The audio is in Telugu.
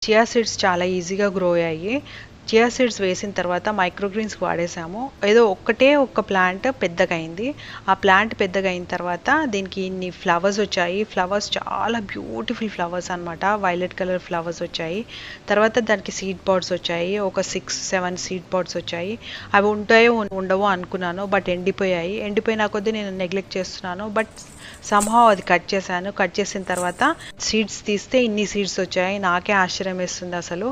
చియా సీడ్స్ చాలా ఈజీగా గ్రో అయ్యాయి. చియా సీడ్స్ వేసిన తర్వాత మైక్రోగ్రీన్స్ వాడేసాము. ఏదో ఒక్క ప్లాంట్ పెద్దగా అయింది. ఆ ప్లాంట్ పెద్దగా అయిన తర్వాత దీనికి ఇన్ని ఫ్లవర్స్ వచ్చాయి. ఫ్లవర్స్ చాలా బ్యూటిఫుల్ ఫ్లవర్స్ అనమాట. వైలెట్ కలర్ ఫ్లవర్స్ వచ్చాయి. తర్వాత దానికి సీడ్ పాడ్స్ వచ్చాయి. ఒక 6-7 సీడ్ పాడ్స్ వచ్చాయి. అవి ఉంటాయో ఉండవో అనుకున్నాను, బట్ ఎండిపోయాయి. ఎండిపోయిన కొద్దీ నేను నెగ్లెక్ట్ చేస్తున్నాను, బట్ సంహౌ అది కట్ చేశాను. కట్ చేసిన తర్వాత సీడ్స్ తీస్తే ఇన్ని సీడ్స్ వచ్చాయి. నాకే ఆశ్చర్యం వేస్తుంది అసలు.